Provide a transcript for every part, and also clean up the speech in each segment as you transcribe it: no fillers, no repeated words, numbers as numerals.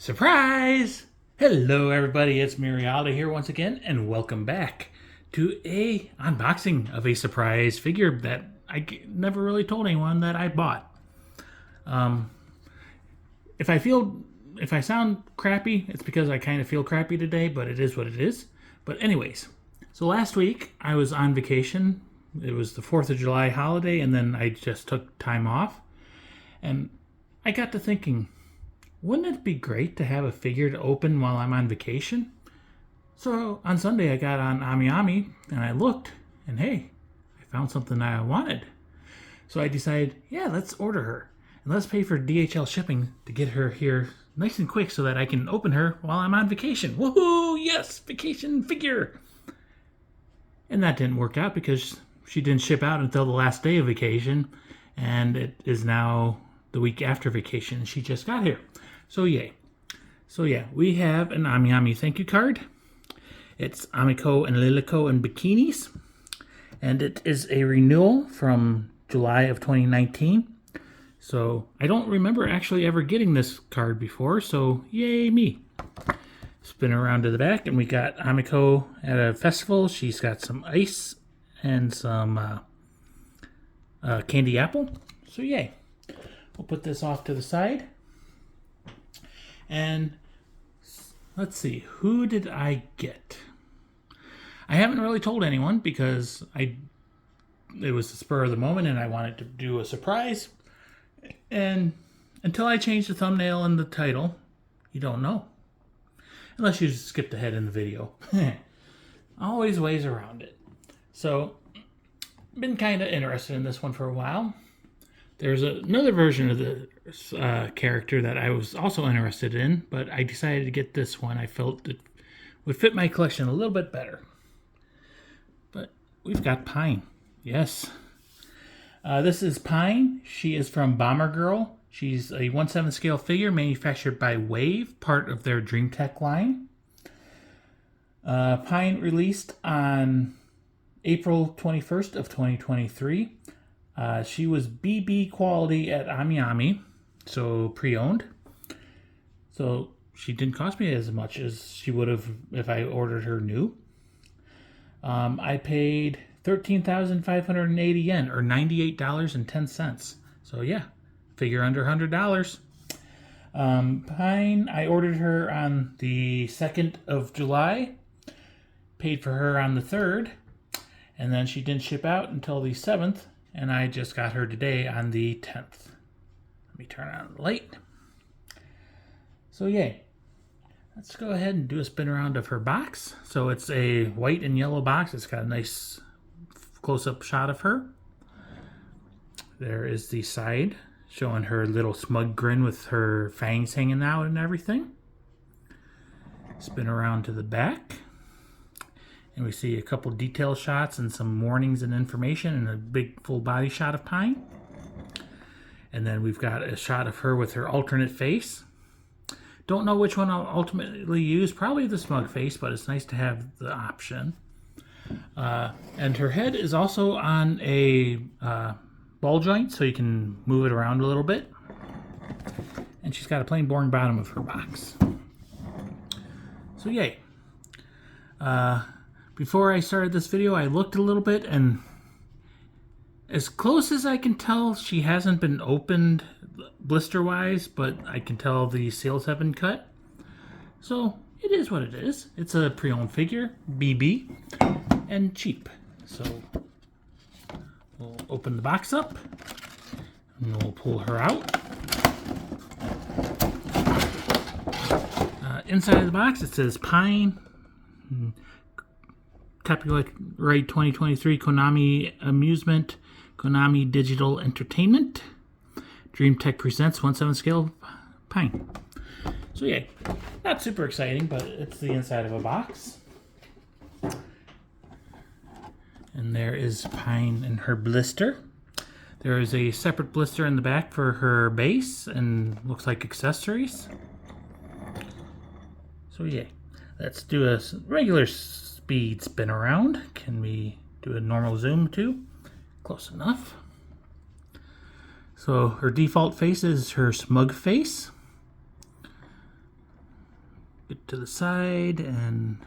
Surprise! Hello everybody, it's Marialda here once again, and welcome back to a unboxing of a surprise figure that I never really told anyone that I bought. If I sound crappy, it's because I kind of feel crappy today, but it is what it is. But anyways, so last week I was on vacation. It was the 4th of July holiday, and then I just took time off. And I got to thinking, wouldn't it be great to have a figure to open while I'm on vacation? So on Sunday I got on AmiAmi and I looked, and hey, I found something I wanted. So I decided, yeah, let's order her. And let's pay for DHL shipping to get her here nice and quick so that I can open her while I'm on vacation. Woohoo! Yes, vacation figure! And that didn't work out because she didn't ship out until the last day of vacation, and it is now the week after vacation and she just got here. So yay. So yeah, we have an AmiAmi thank you card. It's Amiko and Liliko in bikinis. And it is a renewal from July of 2019. So I don't remember actually ever getting this card before, so yay me. Spin around to the back and we got Amiko at a festival. She's got some ice and some candy apple. So yay. We'll put this off to the side. And let's see, who did I get? I haven't really told anyone because it was the spur of the moment and I wanted to do a surprise. And until I change the thumbnail and the title, you don't know. Unless you just skipped ahead in the video. Always ways around it. So, been kind of interested in this one for a while. There's another version of the character that I was also interested in, but I decided to get this one. I felt it would fit my collection a little bit better. But we've got Pine. Yes. This is Pine. She is from Bombergirl. She's a 1/7 scale figure manufactured by Wave, part of their Dream Tech line. Pine released on April 21st of 2023. She was BB quality at AmiAmi, so pre-owned. So she didn't cost me as much as she would have if I ordered her new. I paid 13,580 yen, or $98.10. So yeah, figure under $100. Pine, I ordered her on the 2nd of July, paid for her on the 3rd, and then she didn't ship out until the 7th. And I just got her today on the 10th. Let me turn on the light. So yay. Let's go ahead and do a spin around of her box. So it's a white and yellow box. It's got a nice close-up shot of her. There is the side showing her little smug grin with her fangs hanging out and everything. Spin around to the back. And we see a couple detail shots and some warnings and information and a big full body shot of Pine. And then we've got a shot of her with her alternate face. Don't know which one I'll ultimately use. Probably the smug face, but it's nice to have the option. And her head is also on a ball joint, so you can move it around a little bit. And she's got a plain boring bottom of her box. So yay. Before I started this video, I looked a little bit, and as close as I can tell, she hasn't been opened blister-wise, but I can tell the seals have been cut. So, it is what it is. It's a pre-owned figure, BB, and cheap. So, we'll open the box up, and we'll pull her out. Inside of the box, it says Pine. Copyright 2023 Konami Amusement, Konami Digital Entertainment, Dream Tech presents 1/7 scale Pine. So yeah, not super exciting, but it's the inside of a box. And there is Pine and her blister. There is a separate blister in the back for her base and looks like accessories. So yeah, let's do a regular speed spin around. Can we do a normal zoom too? Close enough. So her default face is her smug face. get to the side and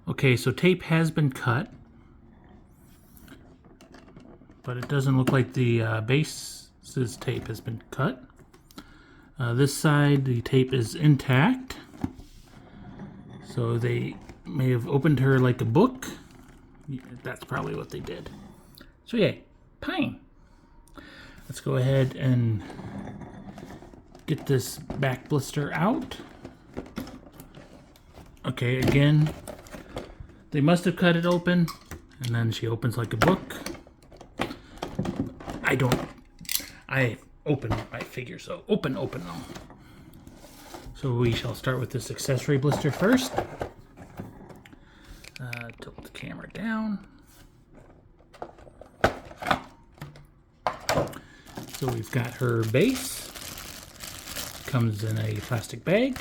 okay, so tape has been cut, but it doesn't look like the base's tape has been cut. This side, the tape is intact, so they may have opened her like a book. Yeah, that's probably what they did. So yeah, Pine. Let's go ahead and get this back blister out. Okay, again, they must have cut it open, and then she opens like a book. I open my figure, so open them. So we shall start with this accessory blister first. Tilt the camera down. So we've got her base. Comes in a plastic bag.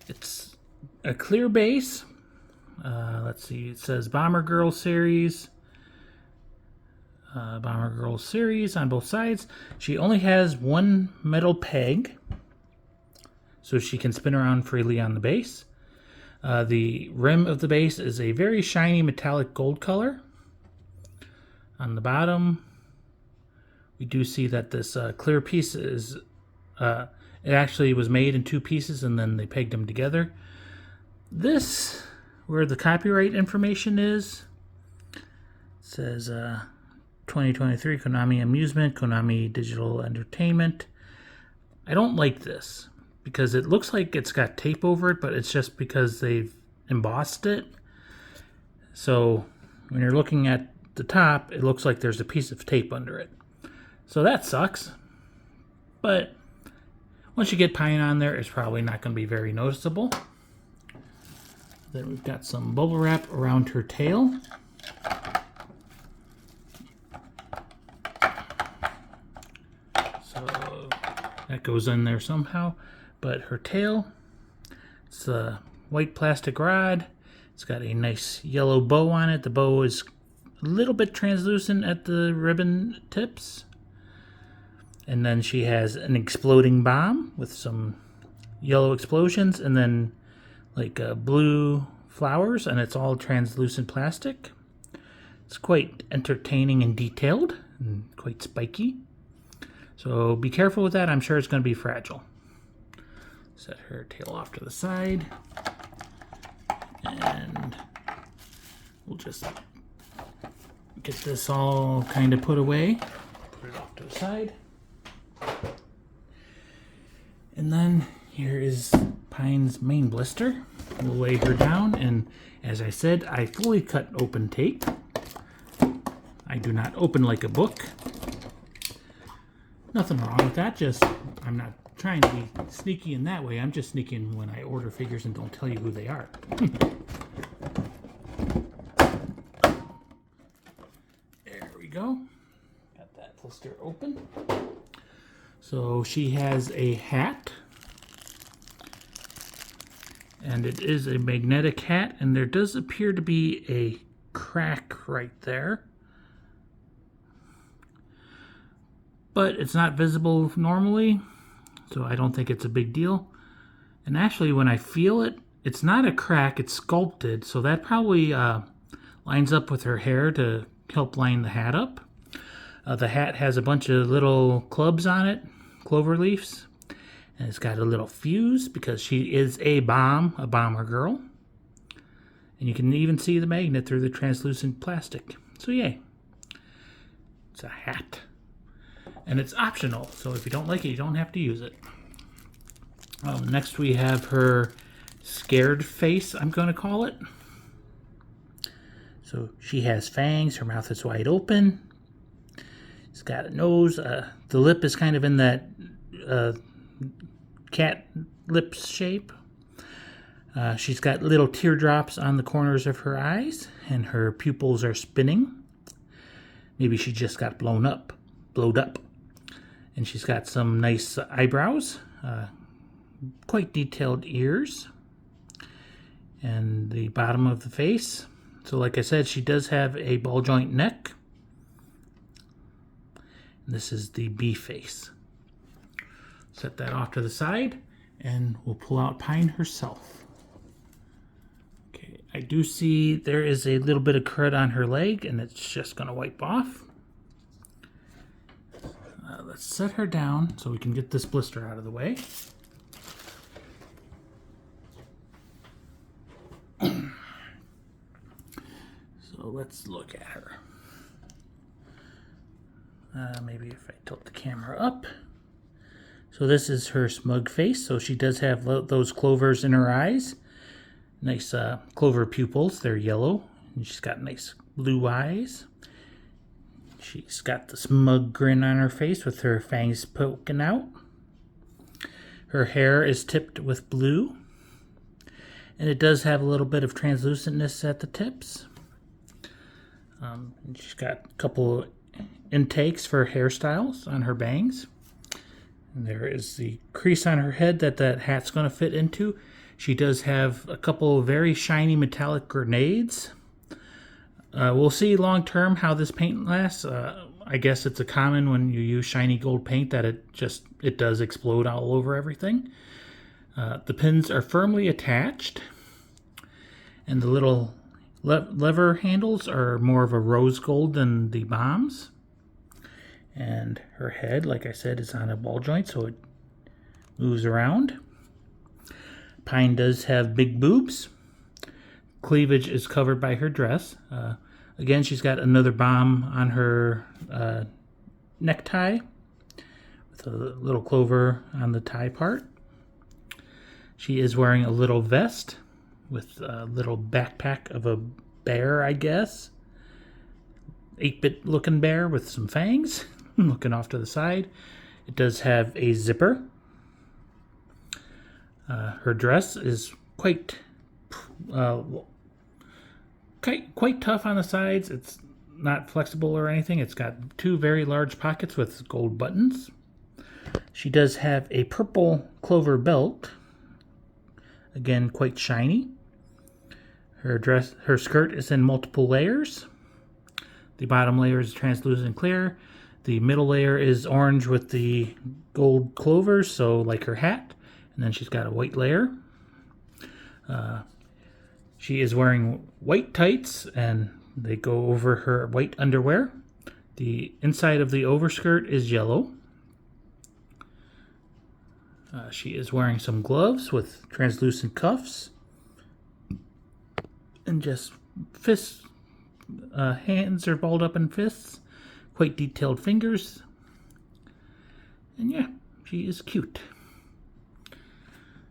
It's a clear base. Let's see, it says Bombergirl series. Bombergirl series on both sides. She only has one metal peg, so she can spin around freely on the base. The rim of the base is a very shiny metallic gold color. On the bottom, we do see that this clear piece is, it actually was made in two pieces and then they pegged them together. This, where the copyright information is, it says 2023 Konami Amusement, Konami Digital Entertainment. I don't like this because it looks like it's got tape over it, but it's just because they've embossed it. So when you're looking at the top, it looks like there's a piece of tape under it. So that sucks. But once you get Pine on there, it's probably not going to be very noticeable. Then we've got some bubble wrap around her tail. So that goes in there somehow. But her tail, it's a white plastic rod. It's got a nice yellow bow on it. The bow is a little bit translucent at the ribbon tips. And then she has an exploding bomb with some yellow explosions and then like blue flowers, and it's all translucent plastic. It's quite entertaining and detailed and quite spiky. So be careful with that. I'm sure it's going to be fragile. Set her tail off to the side. And we'll just get this all kind of put away. Put it off to the side. And then here is Pine's main blister. We'll lay her down, and as I said, I fully cut open tape. I do not open like a book. Nothing wrong with that, just I'm not trying to be sneaky in that way. I'm just sneaking when I order figures and don't tell you who they are. There we go. Got that blister open. So she has a hat, and it is a magnetic hat, and there does appear to be a crack right there, but it's not visible normally, so I don't think it's a big deal. And actually, when I feel it, it's not a crack, it's sculpted, so that probably lines up with her hair to help line the hat up. The hat has a bunch of little clubs on it, clover leaves, and it's got a little fuse because she is a bomber girl. And you can even see the magnet through the translucent plastic. So yay, it's a hat. And it's optional, so if you don't like it, you don't have to use it. Next we have her scared face, I'm going to call it. So she has fangs, her mouth is wide open. She's got a nose. The lip is kind of in that cat lips shape. She's got little teardrops on the corners of her eyes, and her pupils are spinning. Maybe she just got blowed up. And she's got some nice eyebrows, quite detailed ears, and the bottom of the face. So like I said, she does have a ball joint neck. This is the B face. Set that off to the side, and we'll pull out Pine herself. Okay, I do see there is a little bit of crud on her leg, and it's just going to wipe off. Let's set her down so we can get this blister out of the way. So let's look at her. Maybe if I tilt the camera up. So this is her smug face. So she does have those clovers in her eyes. Nice clover pupils. They're yellow. And she's got nice blue eyes. She's got the smug grin on her face with her fangs poking out. Her hair is tipped with blue. And it does have a little bit of translucentness at the tips. And she's got a couple intakes for hairstyles on her bangs. And there is the crease on her head that hat's going to fit into. She does have a couple of very shiny metallic grenades. We'll see long term how this paint lasts. I guess it's a common when you use shiny gold paint that it does explode all over everything. The pins are firmly attached, and the little lever handles are more of a rose gold than the bombs. And her head, like I said, is on a ball joint, so it moves around. Pine does have big boobs. Cleavage is covered by her dress. Again, she's got another bomb on her necktie with a little clover on the tie part. She is wearing a little vest with a little backpack of a bear, I guess. 8-bit looking bear with some fangs looking off to the side. It does have a zipper. Her dress is quite tough on the sides. It's not flexible or anything. It's got 2 very large pockets with gold buttons. She does have a purple clover belt. Again, quite shiny. Her skirt is in multiple layers. The bottom layer is translucent clear. The middle layer is orange with the gold clovers, so like her hat. And then she's got a white layer. She is wearing white tights, and they go over her white underwear. The inside of the overskirt is yellow. She is wearing some gloves with translucent cuffs. And just fists. Hands are balled up in fists. Quite detailed fingers. And yeah, she is cute.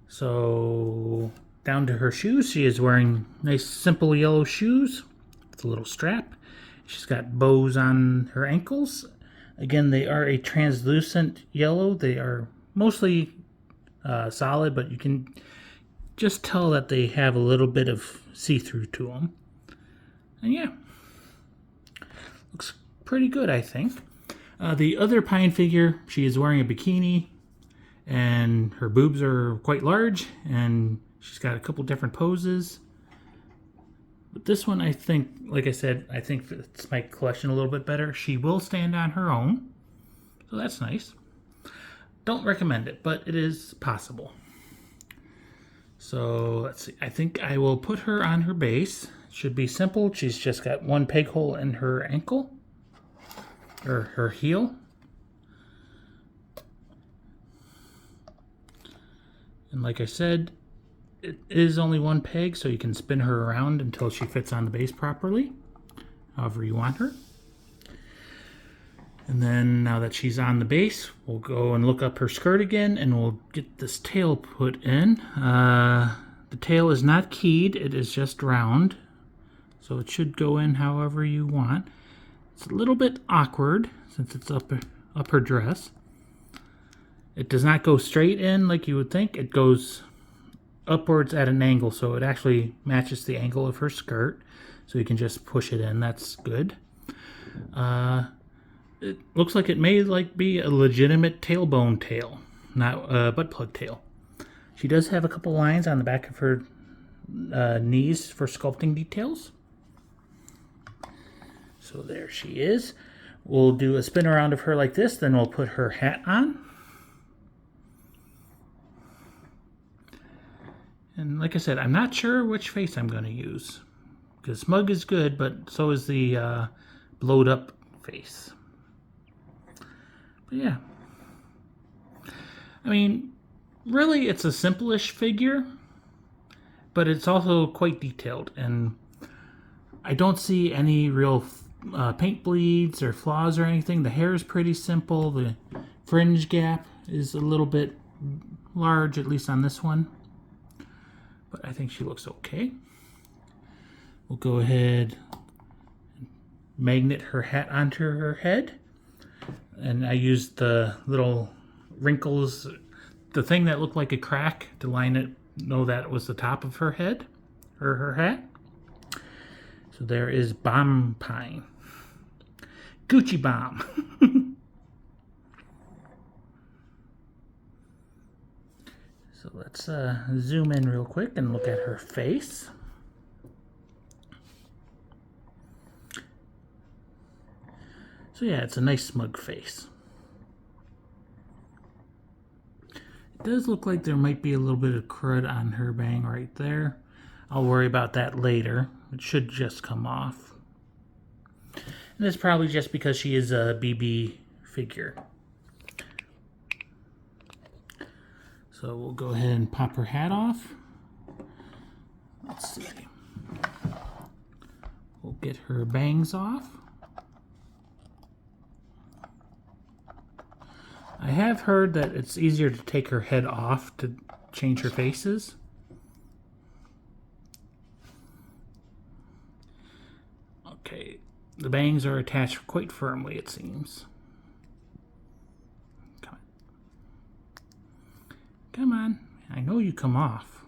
So, down to her shoes. She is wearing nice simple yellow shoes with a little strap. She's got bows on her ankles. Again, they are a translucent yellow. They are mostly solid, but you can just tell that they have a little bit of see-through to them. And yeah, looks pretty good, I think. The other Pine figure, she is wearing a bikini, and her boobs are quite large, and she's got a couple different poses. But this one, I think, like I said, I think fits my collection a little bit better. She will stand on her own, so that's nice. Don't recommend it, but it is possible. So let's see. I think I will put her on her base. Should be simple. She's just got one peg hole in her ankle, or her heel. And like I said, it is only one peg, so you can spin her around until she fits on the base properly, however you want her. And then now that she's on the base, we'll go and look up her skirt again, and we'll get this tail put in. The tail is not keyed, it is just round, so it should go in however you want. It's a little bit awkward since it's up her dress. It does not go straight in like you would think. It goes upwards at an angle, so it actually matches the angle of her skirt, so you can just push it in. That's good. It looks like it may be a legitimate tailbone tail, not a butt plug tail. She does have a couple lines on the back of her knees for sculpting details. So there she is. We'll do a spin around of her like this, then we'll put her hat on. like I said, I'm not sure which face I'm going to use. Because Smug is good, but so is the blowed up face. But yeah. I mean, really, it's a simple-ish figure, but it's also quite detailed, and I don't see any real paint bleeds or flaws or anything. The hair is pretty simple. The fringe gap is a little bit large, at least on this one, but I think she looks okay. We'll go ahead and magnet her hat onto her head, and I used the little wrinkles, the thing that looked like a crack, to line it, know that was the top of her head, or her hat. So there is Bomb Pine. Gucci Bomb. So let's zoom in real quick and look at her face. So yeah, it's a nice smug face. It does look like there might be a little bit of crud on her bang right there. I'll worry about that later. It should just come off. And it's probably just because she is a BB figure. So we'll go ahead and pop her hat off. Let's see. We'll get her bangs off. I have heard that it's easier to take her head off to change her faces. Okay, the bangs are attached quite firmly, it seems. Come on, I know you come off.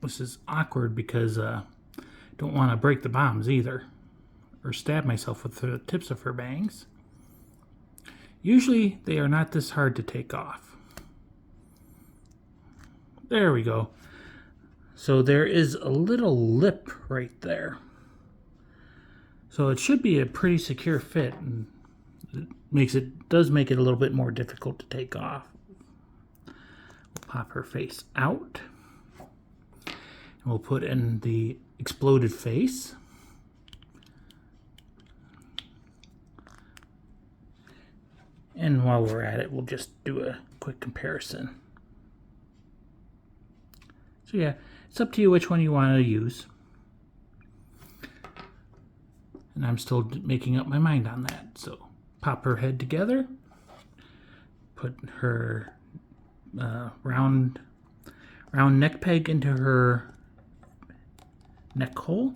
This is awkward because I don't want to break the bombs either, or stab myself with the tips of her bangs. Usually they are not this hard to take off. There we go. So there is a little lip right there. So it should be a pretty secure fit, and it does make it a little bit more difficult to take off. We'll pop her face out. And we'll put in the exploded face. And while we're at it, we'll just do a quick comparison. So yeah, it's up to you which one you want to use. And I'm still making up my mind on that. So pop her head together. Put her round neck peg into her neck hole.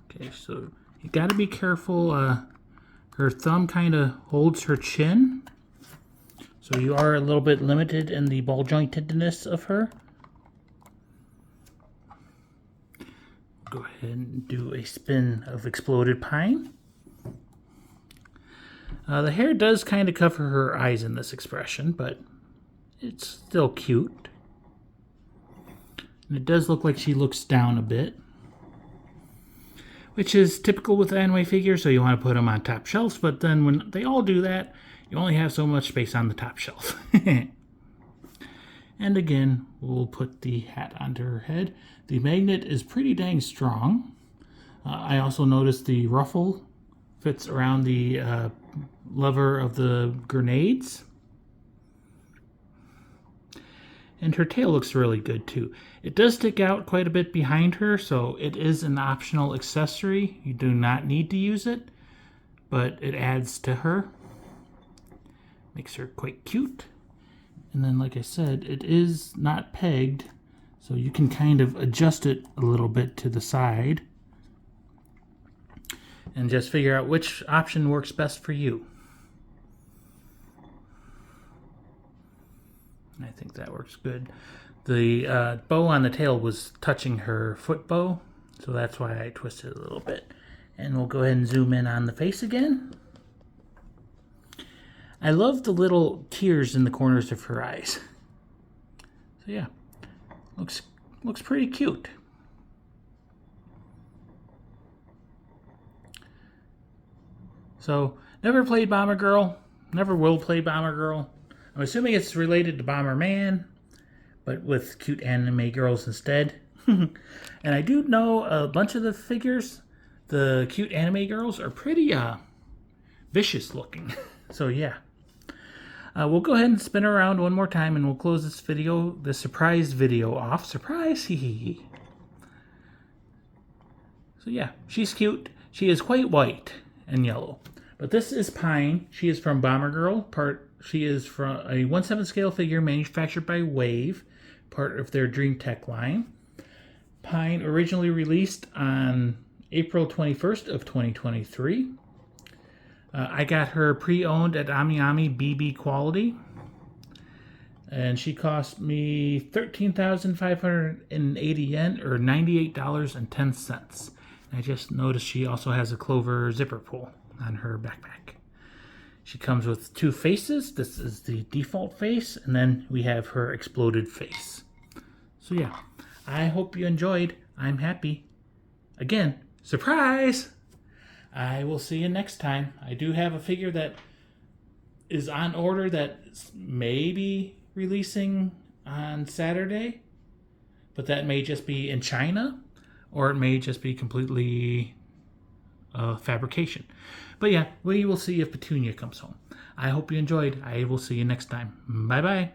Okay, so you got to be careful. Her thumb kind of holds her chin. So you are a little bit limited in the ball jointedness of her. Go ahead and do a spin of exploded pine. The hair does kind of cover her eyes in this expression, but it's still cute. And it does look like she looks down a bit, which is typical with anime figures, so you want to put them on top shelves, but then when they all do that, you only have so much space on the top shelf. And again, we'll put the hat onto her head. The magnet is pretty dang strong. I also noticed the ruffle fits around the lever of the grenades. And her tail looks really good too. It does stick out quite a bit behind her, so it is an optional accessory. You do not need to use it, but it adds to her. Makes her quite cute. And then, like I said, it is not pegged, so you can kind of adjust it a little bit to the side and just figure out which option works best for you. I think that works good. The bow on the tail was touching her foot bow, so that's why I twisted it a little bit. And we'll go ahead and zoom in on the face again. I love the little tears in the corners of her eyes. So yeah, looks pretty cute. So, never played Bombergirl. Never will play Bombergirl. I'm assuming it's related to Bomberman, but with cute anime girls instead. And I do know a bunch of the figures. The cute anime girls are pretty vicious looking. So yeah. We'll go ahead and spin her around one more time and we'll close this video, the surprise video off. Surprise! Hee hee hee. So yeah, she's cute. She is quite white and yellow. But this is Pine. She is from Bombergirl. She is from a 1/7 scale figure manufactured by Wave, part of their Dream Tech line. Pine originally released on April 21st of 2023. I got her pre-owned at AmiAmi BB quality. And she cost me 13,580 yen, or $98.10. I just noticed she also has a clover zipper pull on her backpack. She comes with two faces. This is the default face, and then we have her exploded face. So yeah, I hope you enjoyed. I'm happy. Again, surprise! I will see you next time. I do have a figure that is on order that may be releasing on Saturday, but that may just be in China, or it may just be completely fabrication. But yeah, we will see if Petunia comes home. I hope you enjoyed. I will see you next time. Bye-bye.